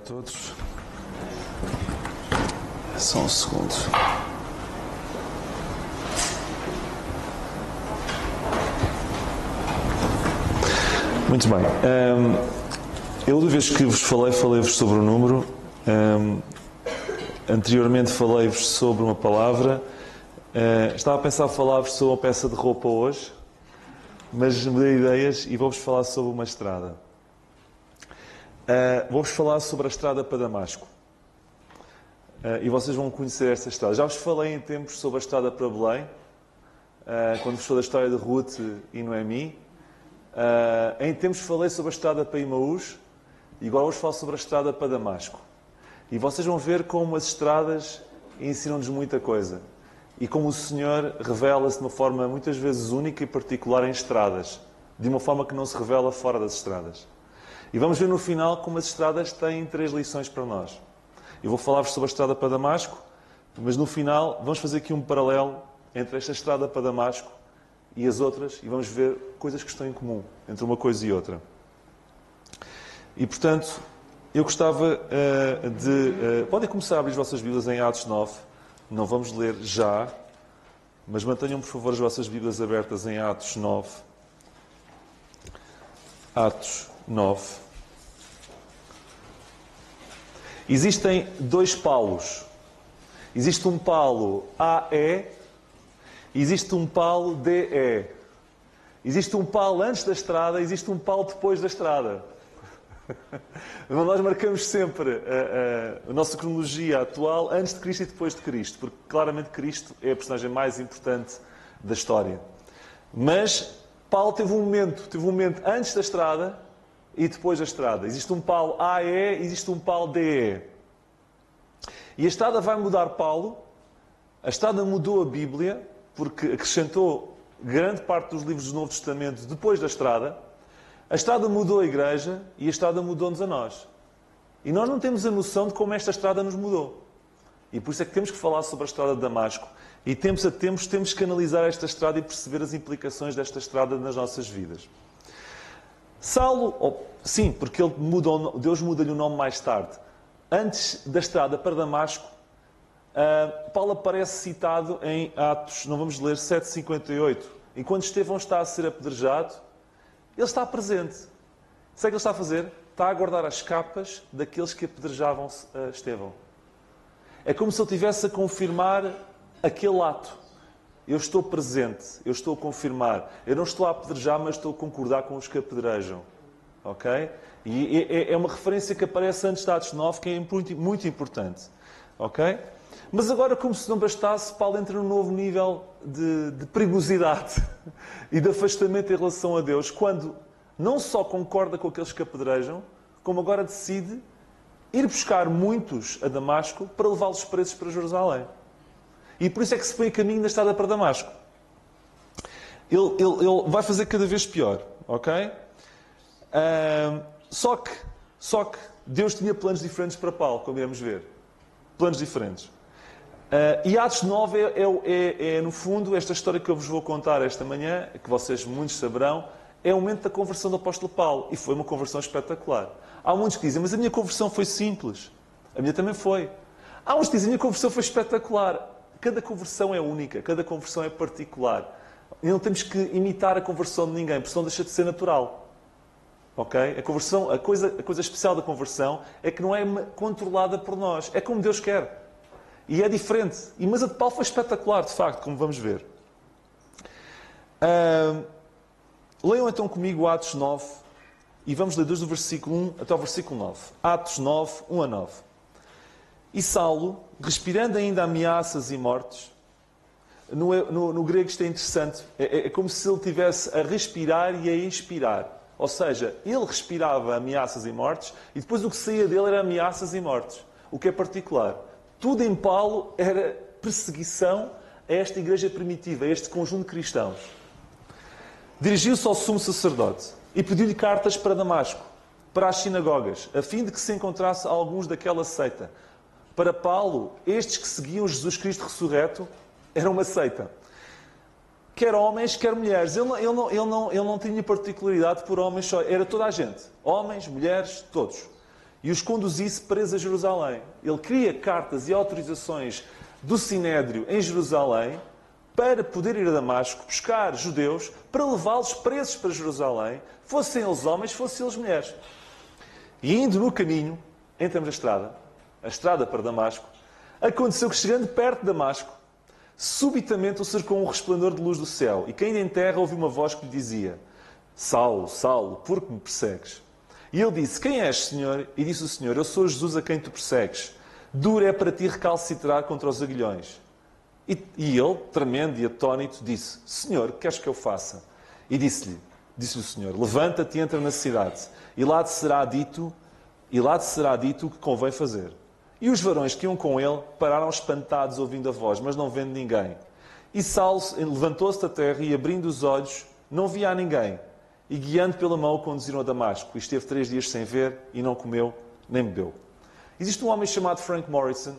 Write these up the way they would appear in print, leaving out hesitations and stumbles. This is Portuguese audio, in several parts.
Todos. Só um segundo. Muito bem. Eu, da vez que vos falei-vos sobre o número. Anteriormente falei-vos sobre uma palavra. Estava a pensar falar-vos sobre uma peça de roupa hoje, mas mudei ideias e vou-vos falar sobre uma estrada. Vou-vos falar sobre a estrada para Damasco. E vocês vão conhecer esta estrada. Já vos falei em tempos sobre a estrada para Belém, quando vos falei da história de Ruth e Noemi. Em tempos falei sobre a estrada para Emaús e agora vos falo sobre a estrada para Damasco. E vocês vão ver como as estradas ensinam-nos muita coisa. E como o Senhor revela-se de uma forma muitas vezes única e particular em estradas, de uma forma que não se revela fora das estradas. E vamos ver no final como as estradas têm 3 lições para nós. Eu vou falar-vos sobre a estrada para Damasco, mas no final vamos fazer aqui um paralelo entre esta estrada para Damasco e as outras e vamos ver coisas que estão em comum entre uma coisa e outra. E portanto, eu gostava podem começar a abrir as vossas Bíblias em Atos 9. Não vamos ler já, mas mantenham por favor as vossas Bíblias abertas em Atos 9. Atos 9. Existem 2 Paulos. Existe um Paulo AE e existe um Paulo DE. Existe um Paulo antes da estrada, existe um Paulo depois da estrada. Nós marcamos sempre a nossa cronologia atual antes de Cristo e depois de Cristo, porque claramente Cristo é a personagem mais importante da história. Mas Paulo teve um momento antes da estrada e depois da estrada. Existe um Paulo AE e existe um Paulo DE. E a estrada vai mudar Paulo, a estrada mudou a Bíblia, porque acrescentou grande parte dos livros do Novo Testamento depois da estrada. A estrada mudou a Igreja e a estrada mudou-nos a nós. E nós não temos a noção de como esta estrada nos mudou. E por isso é que temos que falar sobre a estrada de Damasco. E tempos a tempos temos que analisar esta estrada e perceber as implicações desta estrada nas nossas vidas. Saulo, sim, porque Deus muda-lhe o nome mais tarde. Antes da estrada para Damasco, Paulo aparece citado em Atos, não vamos ler, 7:58. Enquanto Estevão está a ser apedrejado, ele está presente. Sabe o que ele está a fazer? Está a guardar as capas daqueles que apedrejavam Estevão. É como se ele estivesse a confirmar aquele ato. Eu estou presente, eu estou a confirmar. Eu não estou a apedrejar, mas estou a concordar com os que apedrejam. Ok? E é uma referência que aparece antes de Atos 9, que é muito importante. Ok? Mas agora, como se não bastasse, Paulo entra num novo nível de perigosidade e de afastamento em relação a Deus, quando não só concorda com aqueles que apedrejam, como agora decide ir buscar muitos a Damasco para levá-los presos para Jerusalém. E por isso é que se põe a caminho da estrada para Damasco. Ele vai fazer cada vez pior, ok? Só que Deus tinha planos diferentes para Paulo, como iremos ver. Planos diferentes. E Atos 9 no fundo, esta história que eu vos vou contar esta manhã, que vocês muitos saberão, é o momento da conversão do apóstolo Paulo. E foi uma conversão espetacular. Há muitos que dizem, mas a minha conversão foi simples. A minha também foi. Há uns que dizem, a minha conversão foi espetacular. Cada conversão é única, cada conversão é particular. E não temos que imitar a conversão de ninguém, porque senão deixa de ser natural. Ok? A coisa especial da conversão é que não é controlada por nós. É como Deus quer. E é diferente. Mas a de Paulo foi espetacular, de facto, como vamos ver. Leiam então comigo Atos 9 e vamos ler desde o versículo 1 até o versículo 9. Atos 9, 1 a 9. E Saulo, respirando ainda ameaças e mortes, no grego isto é interessante, é como se ele estivesse a respirar e a expirar. Ou seja, ele respirava ameaças e mortes e depois o que saía dele era ameaças e mortes. O que é particular. Tudo em Paulo era perseguição a esta igreja primitiva, a este conjunto de cristãos. Dirigiu-se ao sumo sacerdote e pediu-lhe cartas para Damasco, para as sinagogas, a fim de que se encontrasse alguns daquela seita. Para Paulo, estes que seguiam Jesus Cristo ressurreto eram uma seita. Quer homens, quer mulheres. Ele não tinha particularidade por homens só. Era toda a gente. Homens, mulheres, todos. e os conduzisse presos a Jerusalém. Ele queria cartas e autorizações do Sinédrio em Jerusalém para poder ir a Damasco, buscar judeus, para levá-los presos para Jerusalém, fossem eles homens, fossem eles mulheres. E indo no caminho, entramos na a estrada para Damasco, aconteceu que, chegando perto de Damasco, subitamente o cercou um resplendor de luz do céu, e caindo em terra ouviu uma voz que lhe dizia: Saulo, Saulo, por que me persegues? E ele disse: Quem és, Senhor? E disse o Senhor: Eu sou Jesus a quem tu persegues. Duro é para ti recalcitrar contra os aguilhões. E ele, tremendo e atónito, disse: Senhor, que queres que eu faça? E disse-lhe o Senhor: Levanta-te e entra na cidade, e lá te será dito o que convém fazer. E os varões que iam com ele pararam espantados ouvindo a voz, mas não vendo ninguém. E Saulo levantou-se da terra e, abrindo os olhos, não via a ninguém. E, guiando pela mão, o conduziram a Damasco. E esteve 3 dias sem ver, e não comeu, nem bebeu. Existe um homem chamado Frank Morrison,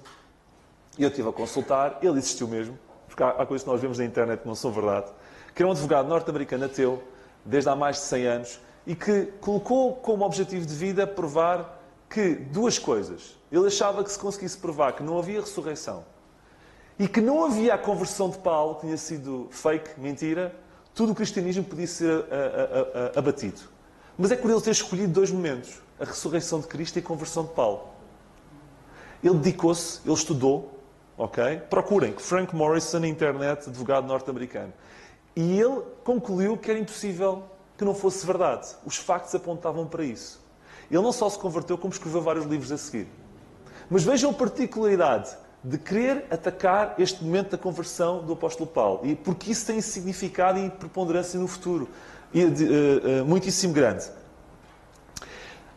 e eu estive a consultar, ele existiu mesmo, porque há coisas que nós vemos na internet que não são verdade, que é um advogado norte-americano ateu, desde há mais de 100 anos, e que colocou como objetivo de vida provar que 2 coisas. Ele achava que, se conseguisse provar que não havia ressurreição e que não havia a conversão de Paulo, que tinha sido fake, mentira, tudo o cristianismo podia ser abatido. Mas é curioso ter escolhido 2 momentos: a ressurreição de Cristo e a conversão de Paulo. Ele dedicou-se, ele estudou, ok? Procurem, Frank Morrison na internet, advogado norte-americano. E ele concluiu que era impossível que não fosse verdade. Os factos apontavam para isso. Ele não só se converteu, como escreveu vários livros a seguir. Mas vejam a particularidade de querer atacar este momento da conversão do apóstolo Paulo. E porque isso tem significado e preponderância no futuro muitíssimo grande.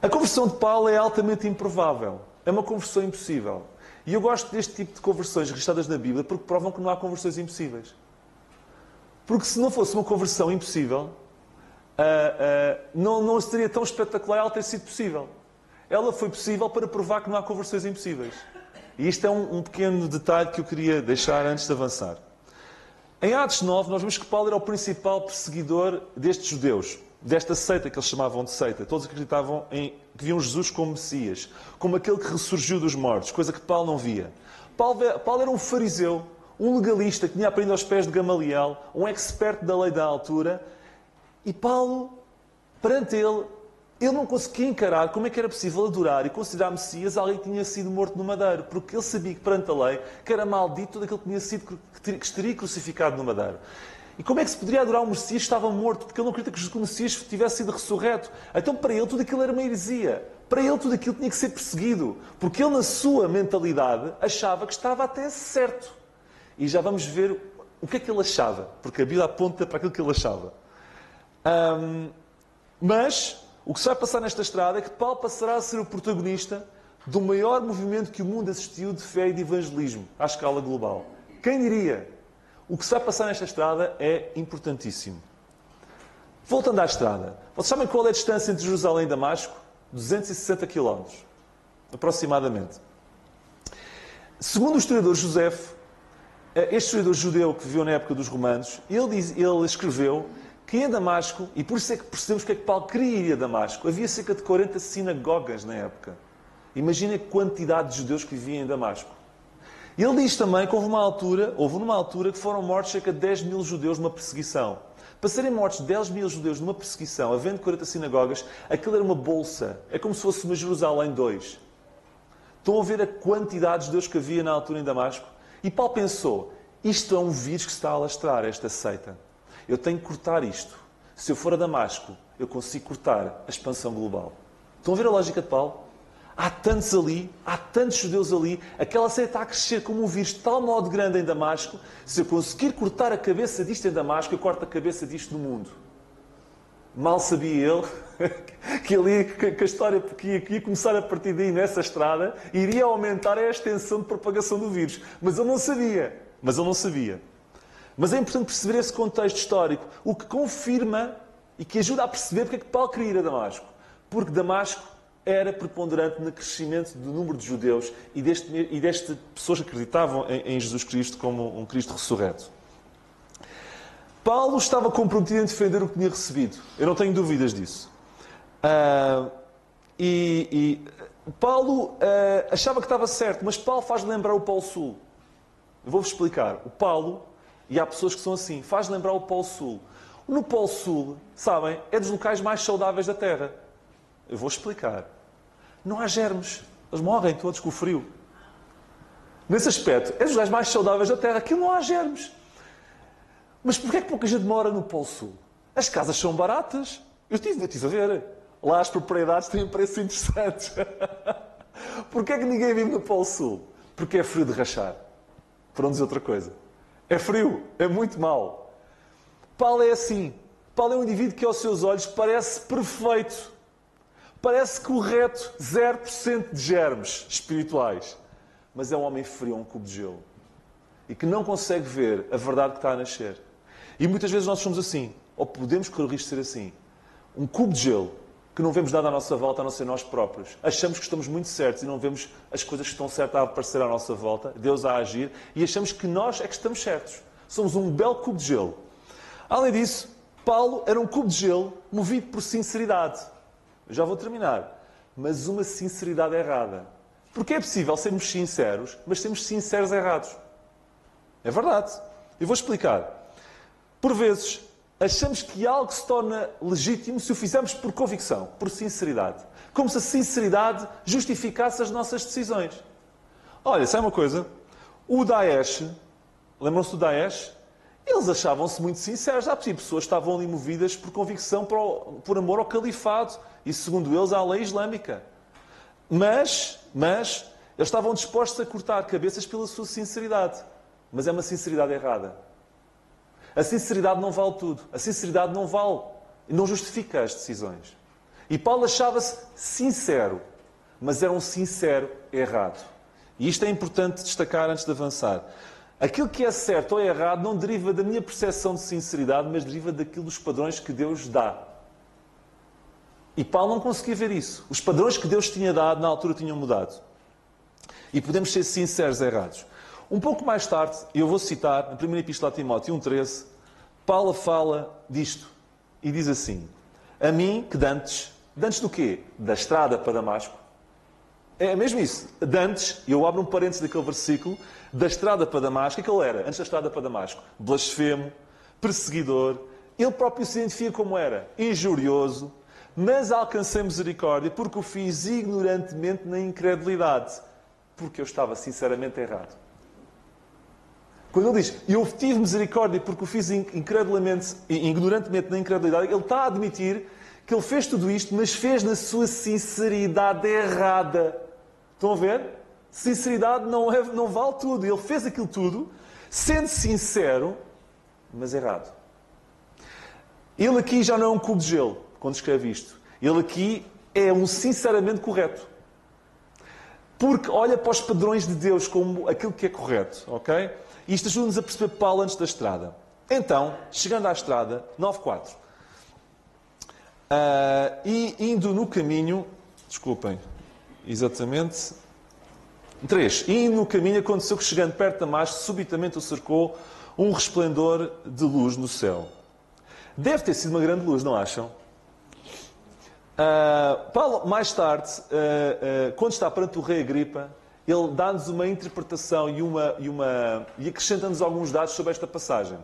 A conversão de Paulo é altamente improvável. É uma conversão impossível. E eu gosto deste tipo de conversões registradas na Bíblia porque provam que não há conversões impossíveis. Porque se não fosse uma conversão impossível, não seria tão espetacular ela ter sido possível. Ela foi possível para provar que não há conversões impossíveis. E isto é um pequeno detalhe que eu queria deixar antes de avançar. Em Atos 9, nós vemos que Paulo era o principal perseguidor destes judeus, desta seita que eles chamavam de seita. Todos acreditavam que viam Jesus como Messias, como aquele que ressurgiu dos mortos, coisa que Paulo não via. Paulo era um fariseu, um legalista que tinha aprendido aos pés de Gamaliel, um expert da lei da altura, e Paulo, perante ele não conseguia encarar como é que era possível adorar e considerar Messias alguém que tinha sido morto no madeiro, porque ele sabia que perante a lei que era maldito todo aquele que tinha sido, que estaria crucificado no madeiro. E como é que se poderia adorar um Messias que estava morto? Porque ele não acredita que o Messias tivesse sido ressurreto. Então, para ele, tudo aquilo era uma heresia. Para ele, tudo aquilo tinha que ser perseguido. Porque ele, na sua mentalidade, achava que estava até certo. E já vamos ver o que é que ele achava. Porque a Bíblia aponta para aquilo que ele achava. Mas, o que se vai passar nesta estrada é que Paulo passará a ser o protagonista do maior movimento que o mundo assistiu de fé e de evangelismo à escala global. Quem diria? O que se vai passar nesta estrada é importantíssimo. Voltando à estrada. Vocês sabem qual é a distância entre Jerusalém e Damasco? 260 km. Aproximadamente. Segundo o historiador Josefo, este historiador judeu que viveu na época dos romanos, ele escreveu que em Damasco, e por isso é que percebemos que é que Paulo queria ir a Damasco, havia cerca de 40 sinagogas na época. Imaginem a quantidade de judeus que viviam em Damasco. Ele diz também que houve numa altura que foram mortos cerca de 10 mil judeus numa perseguição. Para serem mortos 10 mil judeus numa perseguição, havendo 40 sinagogas, aquilo era uma bolsa. É como se fosse uma Jerusalém 2. Estão a ver a quantidade de judeus que havia na altura em Damasco? E Paulo pensou, isto é um vírus que se está a alastrar, esta seita. Eu tenho que cortar isto. Se eu for a Damasco, eu consigo cortar a expansão global. Estão a ver a lógica de Paulo? Há tantos ali, há tantos judeus ali, aquela seita está a crescer como um vírus de tal modo grande em Damasco, se eu conseguir cortar a cabeça disto em Damasco, eu corto a cabeça disto no mundo. Mal sabia ele que a história que ia começar a partir daí nessa estrada iria aumentar a extensão de propagação do vírus. Mas ele não sabia. Mas é importante perceber esse contexto histórico, o que confirma e que ajuda a perceber porque é que Paulo queria ir a Damasco. Porque Damasco era preponderante no crescimento do número de judeus e destas pessoas que acreditavam em Jesus Cristo como um Cristo ressurreto. Paulo estava comprometido em defender o que tinha recebido. Eu não tenho dúvidas disso. Paulo achava que estava certo, mas Paulo faz lembrar o Polo Sul. Eu vou-vos explicar. O Paulo, e há pessoas que são assim, faz lembrar o Polo Sul. No Polo Sul, sabem, é dos locais mais saudáveis da Terra. Eu vou explicar. Não há germes. Eles morrem todos com o frio. Nesse aspecto, é dos locais mais saudáveis da Terra. Aqui não há germes. Mas porquê é que pouca gente mora no Polo Sul? As casas são baratas. Eu estive a ver. Lá as propriedades têm preços interessantes. Porquê é que ninguém vive no Polo Sul? Porque é frio de rachar. Para não dizer outra coisa. É frio. É muito mau. Paulo é assim. Paulo é um indivíduo que aos seus olhos parece perfeito. Parece correto. 0% de germes espirituais. Mas é um homem frio, um cubo de gelo. E que não consegue ver a verdade que está a nascer. E muitas vezes nós somos assim. Ou podemos correr o risco de ser assim. Um cubo de gelo que não vemos nada à nossa volta, a não ser nós próprios. Achamos que estamos muito certos e não vemos as coisas que estão certas a aparecer à nossa volta, Deus a agir, e achamos que nós é que estamos certos. Somos um belo cubo de gelo. Além disso, Paulo era um cubo de gelo movido por sinceridade. Eu já vou terminar. Mas uma sinceridade errada. Porque é possível sermos sinceros, mas sermos sinceros errados. É verdade. Eu vou explicar. Por vezes, achamos que algo se torna legítimo se o fizermos por convicção, por sinceridade. Como se a sinceridade justificasse as nossas decisões. Olha, sabe uma coisa? O Daesh, lembram-se do Daesh? Eles achavam-se muito sinceros. Há pessoas que estavam ali movidas por convicção, por amor ao califado. E, segundo eles, à lei islâmica. Mas, eles estavam dispostos a cortar cabeças pela sua sinceridade. Mas é uma sinceridade errada. A sinceridade não vale tudo. A sinceridade não vale, não justifica as decisões. E Paulo achava-se sincero, mas era um sincero errado. E isto é importante destacar antes de avançar. Aquilo que é certo ou errado não deriva da minha percepção de sinceridade, mas deriva daquilo dos padrões que Deus dá. E Paulo não conseguia ver isso. Os padrões que Deus tinha dado na altura tinham mudado. E podemos ser sinceros errados. Um pouco mais tarde, eu vou citar, na primeira Epístola a Timóteo 1,13, Paulo fala disto e diz assim: a mim, que dantes do quê? Da estrada para Damasco. É mesmo isso. Dantes, eu abro um parênteses daquele versículo, da estrada para Damasco. O que ele era antes da estrada para Damasco? Blasfemo, perseguidor. Ele próprio se identifica como era injurioso, mas alcancei misericórdia porque o fiz ignorantemente na incredulidade, porque eu estava sinceramente errado. Quando ele diz, eu tive misericórdia porque o fiz ignorantemente na incredulidade, ele está a admitir que ele fez tudo isto, mas fez na sua sinceridade errada. Estão a ver? Sinceridade não vale tudo. Ele fez aquilo tudo, sendo sincero, mas errado. Ele aqui já não é um cubo de gelo, quando escreve isto. Ele aqui é um sinceramente correto. Porque olha para os padrões de Deus como aquilo que é correto, ok? E isto ajuda-nos a perceber Paulo antes da estrada. Então, chegando à estrada, 9.4. E indo no caminho... Desculpem. Exatamente. 3. E indo no caminho, aconteceu que, chegando perto de Damasco, subitamente o cercou um resplendor de luz no céu. Deve ter sido uma grande luz, não acham? Paulo, mais tarde, quando está perante o rei Agripa, ele dá-nos uma interpretação e acrescenta-nos alguns dados sobre esta passagem.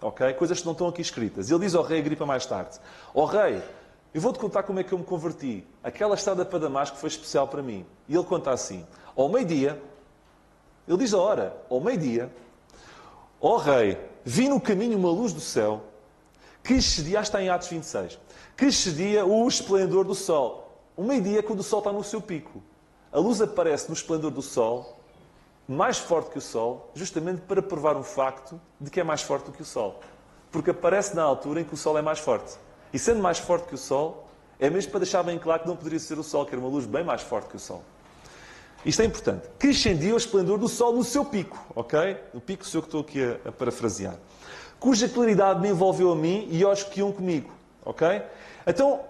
Okay? Coisas que não estão aqui escritas. Ele diz ao rei Agripa mais tarde: ó rei, eu vou-te contar como é que eu me converti. Aquela estrada para Damasco foi especial para mim. E ele conta assim: ao meio-dia, ele diz a hora, ao meio-dia, ó rei, vi no caminho uma luz do céu que excedia, está em Atos 26, que excedia o esplendor do sol. O meio-dia, quando o sol está no seu pico. A luz aparece no esplendor do sol, mais forte que o sol, justamente para provar um facto de que é mais forte do que o sol. Porque aparece na altura em que o sol é mais forte. E sendo mais forte que o sol, é mesmo para deixar bem claro que não poderia ser o sol, que era uma luz bem mais forte que o sol. Isto é importante. Que ascendia o esplendor do sol no seu pico, ok? O pico sou eu que estou aqui a parafrasear. Cuja claridade me envolveu a mim e aos que iam comigo, ok? Então,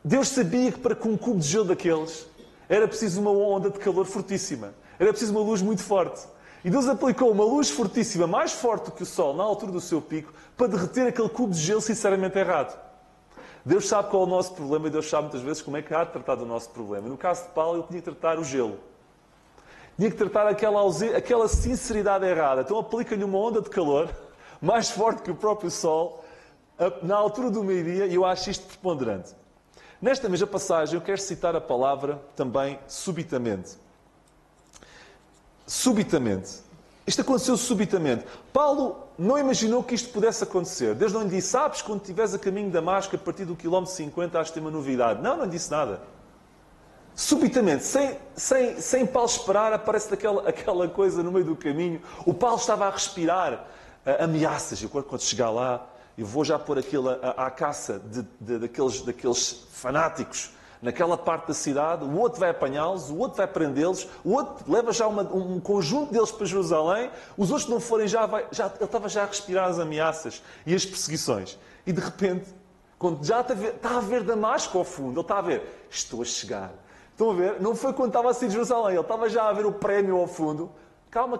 Deus sabia que para com um cubo de gelo daqueles, era preciso uma onda de calor fortíssima. Era preciso uma luz muito forte. E Deus aplicou uma luz fortíssima, mais forte do que o sol, na altura do seu pico, para derreter aquele cubo de gelo sinceramente errado. Deus sabe qual é o nosso problema e Deus sabe muitas vezes como é que há de tratar do nosso problema. No caso de Paulo, ele tinha que tratar o gelo. Tinha que tratar aquela sinceridade errada. Então aplica-lhe uma onda de calor, mais forte que o próprio sol, na altura do meio-dia, e eu acho isto preponderante. Nesta mesma passagem, eu quero citar a palavra também subitamente. Subitamente. Isto aconteceu subitamente. Paulo não imaginou que isto pudesse acontecer. Deus não lhe disse, sabes, quando estiveres a caminho de Damasco, a partir do quilómetro 50, has de ter uma novidade. Não lhe disse nada. Subitamente, sem Paulo esperar, aparece aquela coisa no meio do caminho. O Paulo estava a respirar ameaças. Eu, quando chegar lá, eu vou já pôr aquilo à caça daqueles fanáticos naquela parte da cidade. O outro vai apanhá-los, o outro vai prendê-los, o outro leva já um conjunto deles para Jerusalém. Os outros, que não forem, ele estava já a respirar as ameaças e as perseguições. E de repente, quando já está a ver Damasco ao fundo, ele está a ver, estou a chegar. Estão a ver? Não foi quando estava a sair de Jerusalém, ele estava já a ver o prémio ao fundo. Calma.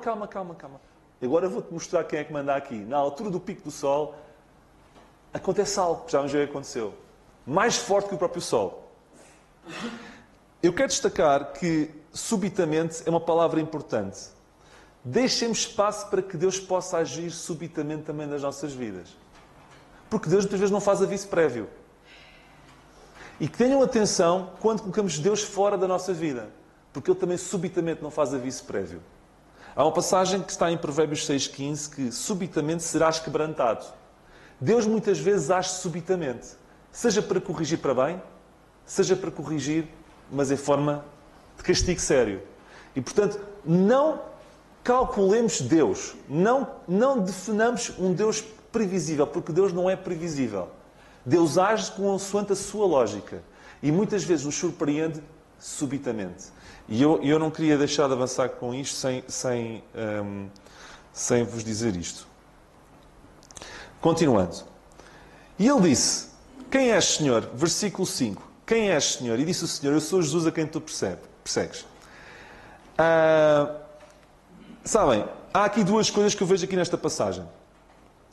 Agora eu vou-te mostrar quem é que manda aqui. Na altura do pico do sol, acontece algo, já vamos ver o que aconteceu. Mais forte que o próprio sol. Eu quero destacar que subitamente é uma palavra importante. Deixemos espaço para que Deus possa agir subitamente também nas nossas vidas. Porque Deus muitas vezes não faz aviso prévio. E que tenham atenção quando colocamos Deus fora da nossa vida. Porque Ele também subitamente não faz aviso prévio. Há uma passagem que está em Provérbios 6,15 que subitamente serás quebrantado. Deus muitas vezes age subitamente. Seja para corrigir para bem, seja para corrigir, mas em forma de castigo sério. E, portanto, não calculemos Deus. Não definamos um Deus previsível, porque Deus não é previsível. Deus age consoante a sua lógica. E muitas vezes nos surpreende subitamente. E eu não queria deixar de avançar com isto sem vos dizer isto. Continuando. E ele disse, quem és, Senhor? Versículo 5. Quem és, Senhor? E disse o Senhor, eu sou Jesus a quem tu persegues. Sabem, há aqui duas coisas que eu vejo aqui nesta passagem.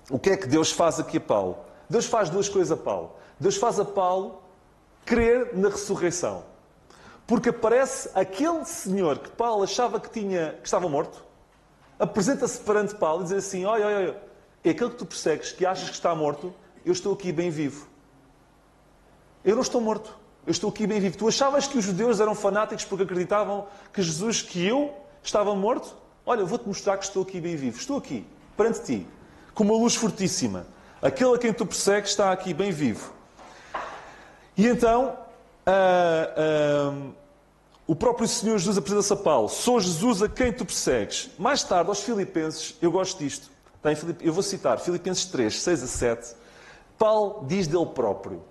O que é que Deus faz aqui a Paulo? Deus faz duas coisas a Paulo. Deus faz a Paulo crer na ressurreição. Porque aparece aquele senhor que Paulo achava que estava morto, apresenta-se perante Paulo e diz assim, olha, é aquele que tu persegues, que achas que está morto, eu estou aqui bem vivo. Eu não estou morto, eu estou aqui bem vivo. Tu achavas que os judeus eram fanáticos porque acreditavam que Jesus, que eu, estava morto? Olha, eu vou-te mostrar que estou aqui bem vivo. Estou aqui, perante ti, com uma luz fortíssima. Aquele a quem tu persegues está aqui bem vivo. E então, o próprio Senhor Jesus apresenta-se a Paulo. Sou Jesus a quem tu persegues. Mais tarde, aos Filipenses, eu gosto disto. Eu vou citar Filipenses 3, 6 a 7. Paulo diz dele próprio.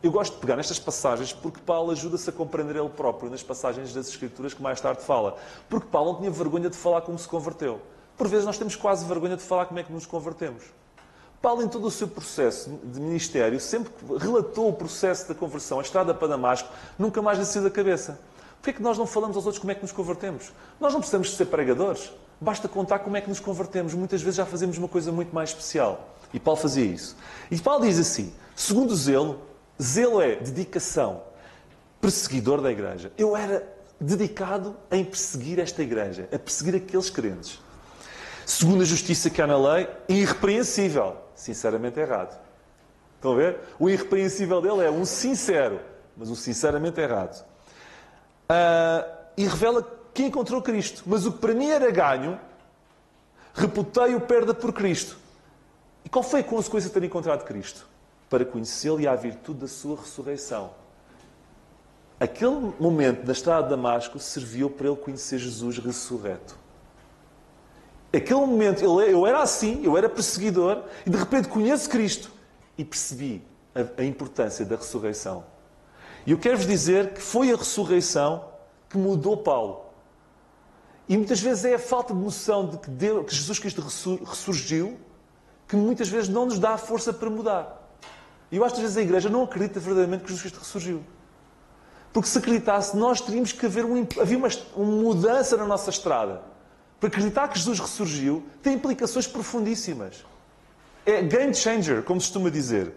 Eu gosto de pegar nestas passagens porque Paulo ajuda-se a compreender ele próprio nas passagens das Escrituras que mais tarde fala. Porque Paulo não tinha vergonha de falar como se converteu. Por vezes nós temos quase vergonha de falar como é que nos convertemos. Paulo, em todo o seu processo de ministério, sempre relatou o processo da conversão, a estrada para Damasco, nunca mais lhe saiu da cabeça. Porquê é que nós não falamos aos outros como é que nos convertemos? Nós não precisamos de ser pregadores. Basta contar como é que nos convertemos. Muitas vezes já fazemos uma coisa muito mais especial. E Paulo fazia isso. E Paulo diz assim, segundo zelo é dedicação, perseguidor da igreja. Eu era dedicado em perseguir esta igreja, a perseguir aqueles crentes. Segundo a justiça que há na lei, irrepreensível. Sinceramente errado. Estão a ver? O irrepreensível dele é um sincero, mas um sinceramente errado. E revela que encontrou Cristo. Mas o que para mim era ganho, reputei-o perda por Cristo. E qual foi a consequência de ter encontrado Cristo? Para conhecê-lo e à virtude da sua ressurreição. Aquele momento da estrada de Damasco serviu para ele conhecer Jesus ressurreto. Aquele momento, eu era assim, eu era perseguidor, e de repente conheço Cristo e percebi a importância da ressurreição. E eu quero-vos dizer que foi a ressurreição que mudou Paulo. E muitas vezes é a falta de noção de que Jesus Cristo ressurgiu que muitas vezes não nos dá a força para mudar. E eu acho que às vezes a Igreja não acredita verdadeiramente que Jesus Cristo ressurgiu. Porque se acreditasse, nós teríamos que havia uma mudança na nossa estrada. Para acreditar que Jesus ressurgiu, tem implicações profundíssimas. É game changer, como se costuma dizer.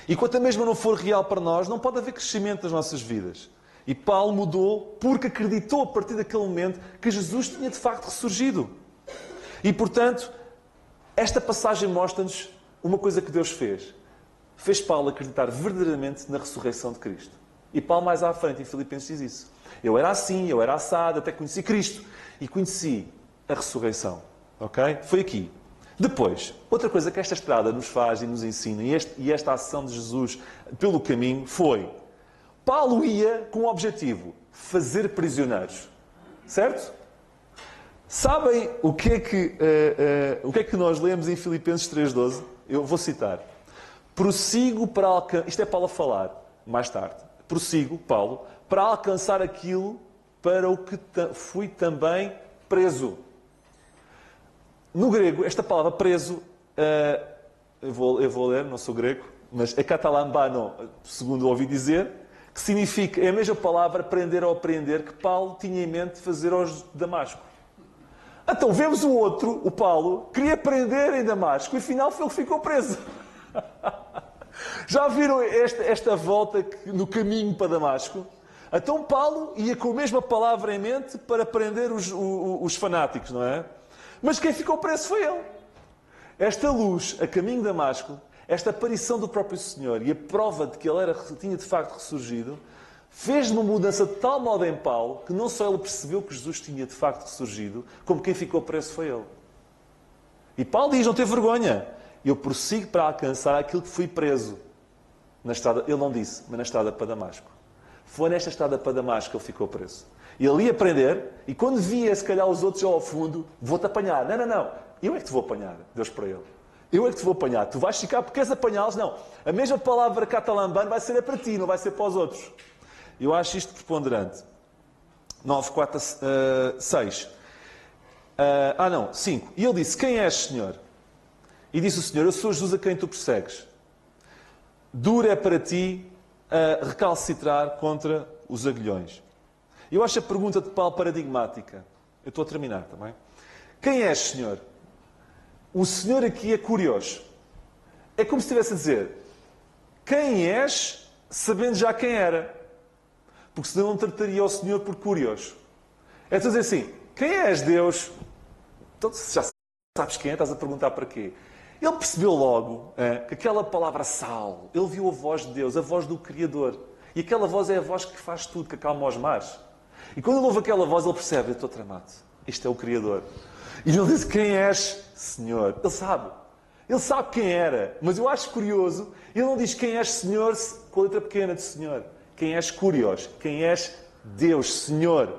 E quanto a mesma não for real para nós, não pode haver crescimento nas nossas vidas. E Paulo mudou porque acreditou a partir daquele momento que Jesus tinha de facto ressurgido. E portanto, esta passagem mostra-nos uma coisa que Deus fez. Fez Paulo acreditar verdadeiramente na ressurreição de Cristo. E Paulo mais à frente em Filipenses diz isso. Eu era assim, eu era assado, até conheci Cristo. E conheci a ressurreição. Ok? Foi aqui. Depois, outra coisa que esta estrada nos faz e nos ensina, e esta ação de Jesus pelo caminho, foi... Paulo ia com o objetivo, fazer prisioneiros. Certo? Sabem o que é que nós lemos em Filipenses 3,12? Eu vou citar. Prossigo para alcançar... Isto é Paulo a falar, mais tarde. Prossigo, Paulo, para alcançar aquilo para o que fui também preso. No grego, esta palavra preso, eu vou ler, não sou grego, mas é catalambano, segundo ouvi dizer, que significa, é a mesma palavra prender ou apreender que Paulo tinha em mente fazer aos Damasco. Então vemos o outro, o Paulo, queria prender em Damasco e afinal foi ele que ficou preso. Já viram esta volta no caminho para Damasco? Então Paulo ia com a mesma palavra em mente para prender os fanáticos, não é? Mas quem ficou preso foi ele. Esta luz a caminho de Damasco, esta aparição do próprio Senhor e a prova de que ele tinha de facto ressurgido, fez uma mudança de tal modo em Paulo que não só ele percebeu que Jesus tinha de facto ressurgido, como quem ficou preso foi ele. E Paulo diz, não teve vergonha. Eu prossigo para alcançar aquilo que fui preso. Na estrada, ele não disse, mas na estrada para Damasco. Foi nesta estrada para Damasco que ele ficou preso. E ele ia prender, e quando via, se calhar, os outros ao fundo, vou-te apanhar. Não. Eu é que te vou apanhar, Deus para ele. Eu é que te vou apanhar. Tu vais ficar porque queres apanhá-los? Não. A mesma palavra catalambano vai ser para ti, não vai ser para os outros. Eu acho isto preponderante. 9, 4, 6. 5. E ele disse, quem és, Senhor? E disse o Senhor, eu sou Jesus a quem tu persegues. Duro é para ti recalcitrar contra os aguilhões. Eu acho a pergunta de Paulo paradigmática. Eu estou a terminar também. Quem és, Senhor? O Senhor aqui é curioso. É como se estivesse a dizer, quem és, sabendo já quem era. Porque senão não trataria o Senhor por curioso. É dizer assim, quem és, Deus? Então, se já sabes quem é, estás a perguntar para quê? Ele percebeu logo que aquela palavra sal, ele viu a voz de Deus, a voz do Criador. E aquela voz é a voz que faz tudo, que acalma os mares. E quando ele ouve aquela voz, ele percebe, eu estou tramado. Isto é o Criador. E ele diz, quem és, Senhor? Ele sabe. Ele sabe quem era. Mas eu acho curioso, ele não diz quem és, Senhor, com a letra pequena de Senhor. Quem és, curioso. Quem és, Deus, Senhor.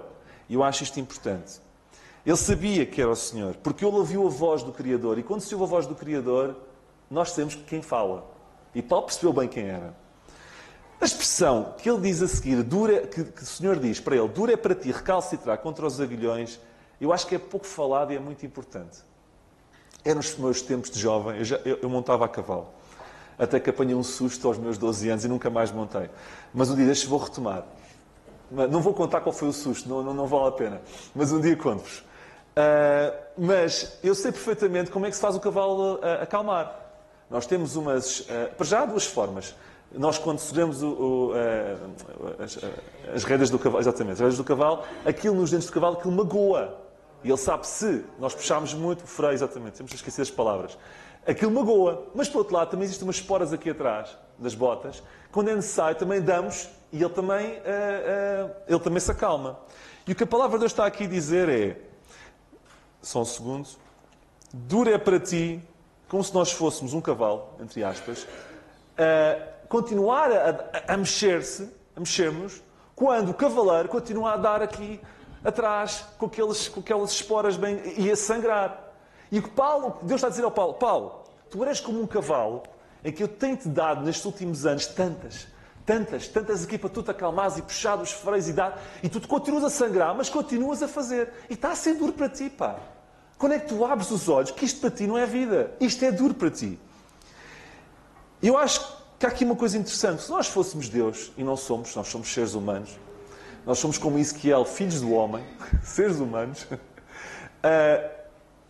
E eu acho isto importante. Ele sabia que era o Senhor, porque ele ouviu a voz do Criador. E quando se ouve a voz do Criador, nós sabemos quem fala. E Paulo percebeu bem quem era. A expressão que ele diz a seguir, que o Senhor diz para ele, dura é para ti recalcitrar contra os aguilhões, eu acho que é pouco falado e é muito importante. É nos meus tempos de jovem, eu montava a cavalo. Até que apanhei um susto aos meus 12 anos e nunca mais montei. Mas um dia vou retomar. Não vou contar qual foi o susto, não vale a pena. Mas um dia conto-vos. Mas eu sei perfeitamente como é que se faz o cavalo acalmar. Nós temos para já, duas formas. Nós, quando seguramos as rédeas do cavalo, exatamente, as rédeas do cavalo, aquilo nos dentes do cavalo, aquilo magoa. E ele sabe se nós puxarmos muito o freio, exatamente, temos que esquecer as palavras. Aquilo magoa. Mas, por outro lado, também existem umas esporas aqui atrás das botas. Quando é necessário, também damos e ele também se acalma. E o que a palavra de Deus está aqui a dizer é, só um segundo, duro é para ti, como se nós fôssemos um cavalo, entre aspas, continuar a mexer-nos, quando o cavaleiro continua a dar aqui atrás, com aquelas esporas bem, e a sangrar. E o que Deus está a dizer ao Paulo, Paulo, tu eres como um cavalo em que eu tenho-te dado nestes últimos anos tantas aqui para tu te acalmares e puxar os freios e tu continuas a sangrar, mas continuas a fazer. E está a ser duro para ti, pá. Quando é que tu abres os olhos que isto para ti não é vida? Isto é duro para ti. Eu acho que há aqui uma coisa interessante. Se nós fôssemos Deus, e não somos, nós somos seres humanos, nós somos como Ezequiel, filhos do homem, seres humanos,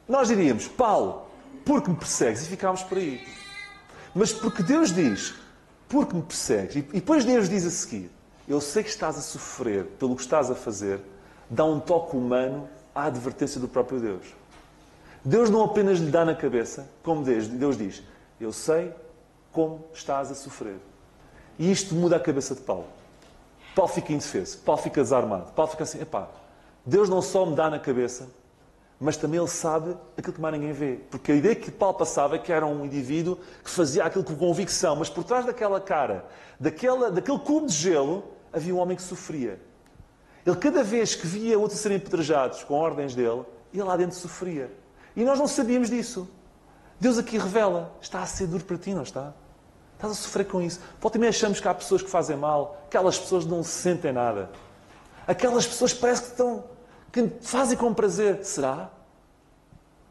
nós diríamos, Paulo, porque me persegues? E ficámos por aí. Mas porque Deus diz, porque me persegues. E depois Deus diz a seguir, eu sei que estás a sofrer pelo que estás a fazer, dá um toque humano à advertência do próprio Deus. Deus não apenas lhe dá na cabeça, como Deus diz, eu sei como estás a sofrer. E isto muda a cabeça de Paulo. Paulo fica indefeso, Paulo fica desarmado, Paulo fica assim, epá, Deus não só me dá na cabeça, mas também Ele sabe aquilo que mais ninguém vê. Porque a ideia que Paulo passava é que era um indivíduo que fazia aquilo com convicção, mas por trás daquela cara, daquele cubo de gelo, havia um homem que sofria. Ele, cada vez que via outros serem apedrejados com ordens dele, ele lá dentro sofria. E nós não sabíamos disso. Deus aqui revela, está a ser duro para ti, não está? Estás a sofrer com isso. Volta e meia achamos que há pessoas que fazem mal, aquelas pessoas não sentem nada. Aquelas pessoas parece que fazem com prazer. Será?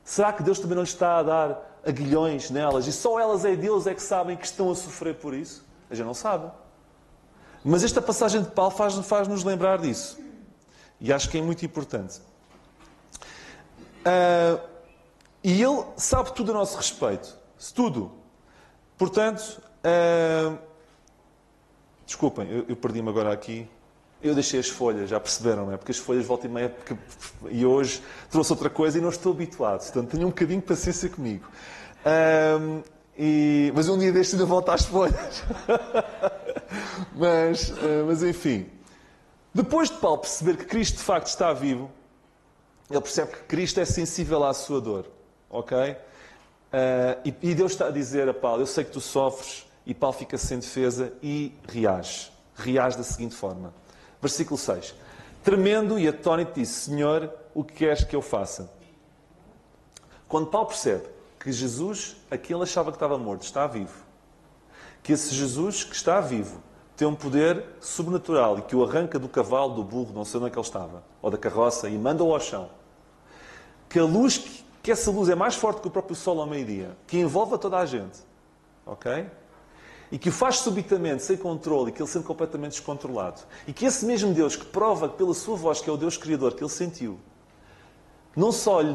Será que Deus também não lhes está a dar aguilhões nelas e só elas Deus é que sabem que estão a sofrer por isso? A gente não sabe. Mas esta passagem de Paulo faz-nos lembrar disso. E acho que é muito importante. E ele sabe tudo a nosso respeito. Tudo. Portanto, desculpem, eu perdi-me agora aqui. Eu deixei as folhas, já perceberam, não é? Porque as folhas voltam e meia, e hoje trouxe outra coisa e não estou habituado. Portanto, tenham um bocadinho de paciência comigo. Mas um dia deste ainda volto às folhas. mas enfim. Depois de Paulo perceber que Cristo de facto está vivo, ele percebe que Cristo é sensível à sua dor. Ok? E Deus está a dizer a Paulo, eu sei que tu sofres, e Paulo fica sem defesa e reage. Reage da seguinte forma. Versículo 6. Tremendo e atónito disse, Senhor, o que queres que eu faça? Quando Paulo percebe que Jesus, a quem ele achava que estava morto, está vivo, que esse Jesus que está vivo tem um poder sobrenatural e que o arranca do cavalo, do burro, não sei onde é que ele estava, ou da carroça, e manda-o ao chão, que a luz, que essa luz é mais forte que o próprio sol ao meio-dia, que envolve a toda a gente, ok? E que o faz subitamente, sem controle, e que ele sente completamente descontrolado. E que esse mesmo Deus, que prova pela sua voz, que é o Deus Criador, que ele sentiu, não só lhe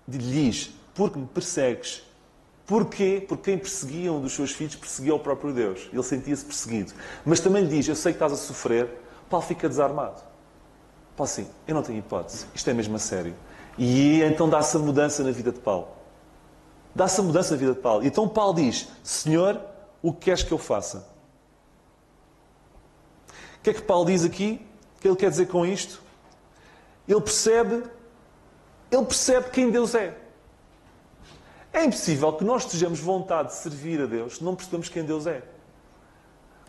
diz, porque me persegues. Porquê? Porque quem perseguia um dos seus filhos perseguia o próprio Deus. Ele sentia-se perseguido. Mas também lhe diz, eu sei que estás a sofrer. Paulo fica desarmado. Paulo assim, eu não tenho hipótese. Isto é mesmo a sério. E então dá-se a mudança na vida de Paulo. Dá-se a mudança na vida de Paulo. E então Paulo diz, Senhor, o que queres que eu faça? O que é que Paulo diz aqui? O que ele quer dizer com isto? Ele percebe quem Deus é. É impossível que nós estejamos vontade de servir a Deus se não percebemos quem Deus é.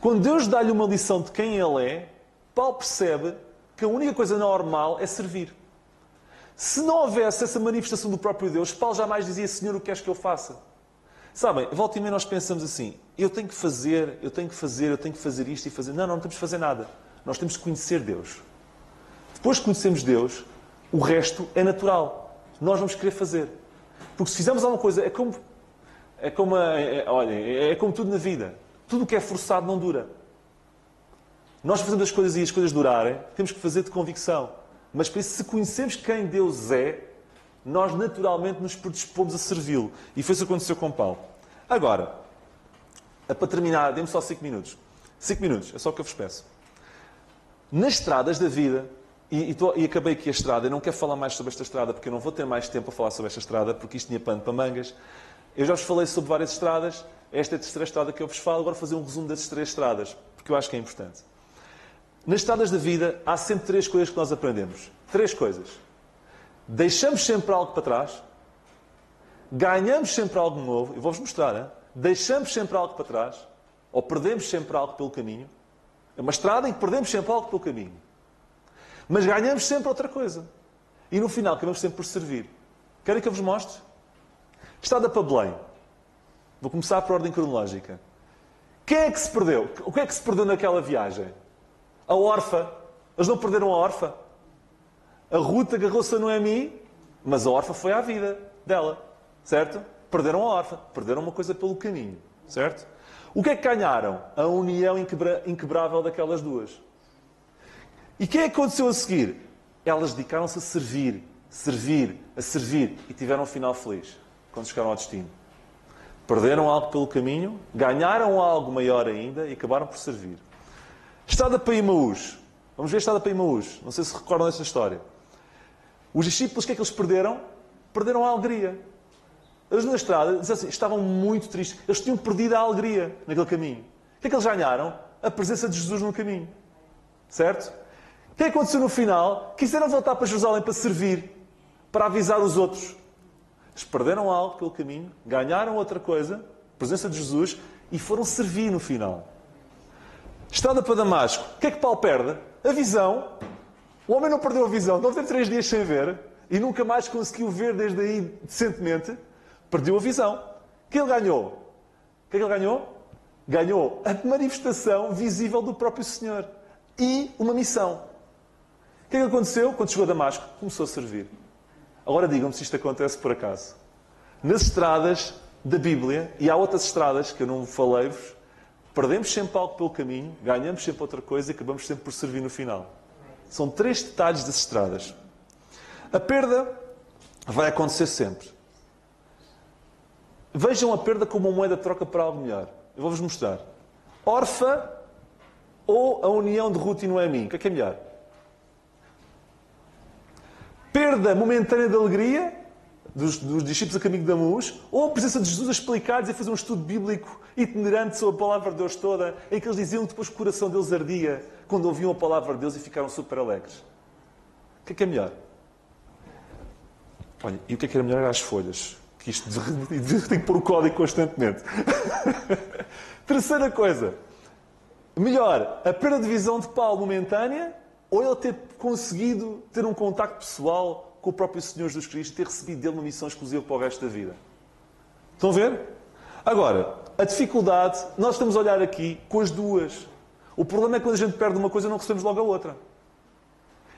Quando Deus dá-lhe uma lição de quem Ele é, Paulo percebe que a única coisa normal é servir. Se não houvesse essa manifestação do próprio Deus, Paulo jamais dizia, Senhor, o que queres que eu faça? Sabem, volta e meia nós pensamos assim, eu tenho que fazer isto e fazer... Não temos que fazer nada. Nós temos que conhecer Deus. Depois que conhecemos Deus, o resto é natural. Nós vamos querer fazer. Porque se fizermos alguma coisa, é como tudo na vida. Tudo o que é forçado não dura. Nós fazemos as coisas e as coisas durarem, temos que fazer de convicção. Mas para isso, se conhecemos quem Deus é, nós naturalmente nos predispomos a servi-lo. E foi isso que aconteceu com Paulo. Agora, para terminar, dê-me só 5 minutos. 5 minutos, é só o que eu vos peço. Nas estradas da vida, e acabei aqui a estrada, eu não quero falar mais sobre esta estrada, porque eu não vou ter mais tempo a falar sobre esta estrada, porque isto tinha pano para mangas. Eu já vos falei sobre várias estradas, esta é a terceira estrada que eu vos falo, agora vou fazer um resumo das 3 estradas, porque eu acho que é importante. Nas estradas da vida, há sempre 3 coisas que nós aprendemos. 3 coisas. Deixamos sempre algo para trás, ganhamos sempre algo novo, eu vou-vos mostrar, hein? Deixamos sempre algo para trás, ou perdemos sempre algo pelo caminho. É uma estrada em que perdemos sempre algo pelo caminho. Mas ganhamos sempre outra coisa. E no final, acabamos sempre por servir. Querem que eu vos mostre? Estrada para Belém. Vou começar por ordem cronológica. Quem é que se perdeu? O que é que se perdeu naquela viagem? A órfã. Eles não perderam a órfã. A Ruth agarrou-se a Noemi, mas a órfã foi à vida dela. Certo? Perderam a órfã. Perderam uma coisa pelo caminho. Certo? O que é que ganharam? A união inquebrável daquelas duas. E o que é que aconteceu a seguir? Elas dedicaram-se a servir, a servir, e tiveram um final feliz, quando chegaram ao destino. Perderam algo pelo caminho, ganharam algo maior ainda e acabaram por servir. Estrada para Emaús. Vamos ver a estrada para Emaús. Não sei se recordam desta história. Os discípulos, o que é que eles perderam? Perderam a alegria. Eles na estrada, dizem assim, estavam muito tristes. Eles tinham perdido a alegria naquele caminho. O que é que eles ganharam? A presença de Jesus no caminho. Certo? O que é que aconteceu no final? Quiseram voltar para Jerusalém para servir, para avisar os outros. Eles perderam algo pelo caminho, ganharam outra coisa, a presença de Jesus, e foram servir no final. Estrada para Damasco. O que é que Paulo perde? A visão. O homem não perdeu a visão. Não teve 3 dias sem ver e nunca mais conseguiu ver desde aí decentemente. Perdeu a visão. O que ele ganhou? O que é que ele ganhou? Ganhou a manifestação visível do próprio Senhor. E uma missão. O que é que aconteceu? Quando chegou a Damasco, começou a servir. Agora digam-me se isto acontece por acaso. Nas estradas da Bíblia, e há outras estradas que eu não falei-vos, perdemos sempre algo pelo caminho, ganhamos sempre outra coisa e acabamos sempre por servir no final. São 3 detalhes das estradas. A perda vai acontecer sempre. Vejam a perda como uma moeda de troca para algo melhor. Eu vou-vos mostrar. Orfa ou a união de Ruth e Noemi? O que é melhor? Perda momentânea de alegria dos discípulos a caminho de Emaús, ou a presença de Jesus a explicar-lhes e a fazer um estudo bíblico itinerante sobre a palavra de Deus toda, em que eles diziam que depois o coração deles ardia quando ouviam a palavra de Deus e ficaram super alegres. O que é melhor? Olha, e o que era melhor era as folhas. Que isto tem que pôr o código constantemente. Terceira coisa. Melhor, a perda de visão de Paulo momentânea, ou ele ter conseguido ter um contacto pessoal com o próprio Senhor Jesus Cristo e ter recebido dele uma missão exclusiva para o resto da vida. Estão a ver? Agora, a dificuldade, nós estamos a olhar aqui com as duas. O problema é que quando a gente perde uma coisa, não recebemos logo a outra.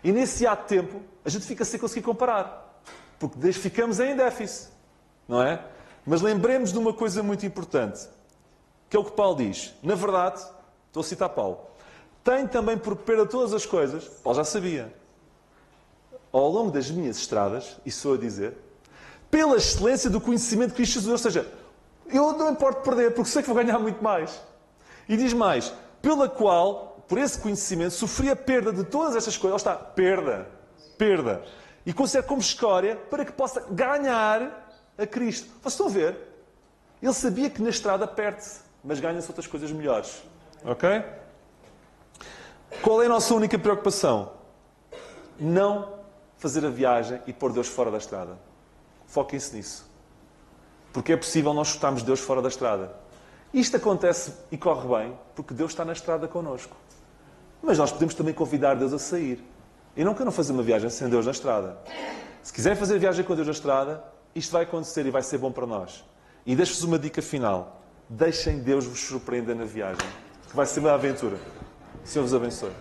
E nesse ato de tempo, a gente fica sem conseguir comparar. Porque ficamos em déficit. Não é? Mas lembremos de uma coisa muito importante. Que é o que Paulo diz. Na verdade, estou a citar Paulo. Tenho também por perda todas as coisas. Paulo já sabia. Ao longo das minhas estradas, e sou a dizer, pela excelência do conhecimento de Cristo Jesus. Ou seja, eu não importo perder, porque sei que vou ganhar muito mais. E diz mais, pela qual, por esse conhecimento, sofri a perda de todas estas coisas. Lá está, perda. Perda. E considero como escória para que possa ganhar a Cristo. Vocês estão a ver? Ele sabia que na estrada perde-se, mas ganha-se outras coisas melhores. Ok? Qual é a nossa única preocupação? Não fazer a viagem e pôr Deus fora da estrada. Foquem-se nisso. Porque é possível nós chutarmos Deus fora da estrada. Isto acontece e corre bem porque Deus está na estrada connosco. Mas nós podemos também convidar Deus a sair. E não quero fazer uma viagem sem Deus na estrada. Se quiserem fazer a viagem com Deus na estrada, isto vai acontecer e vai ser bom para nós. E deixo-vos uma dica final. Deixem Deus vos surpreender na viagem. Que vai ser uma aventura. O Senhor vos abençoe.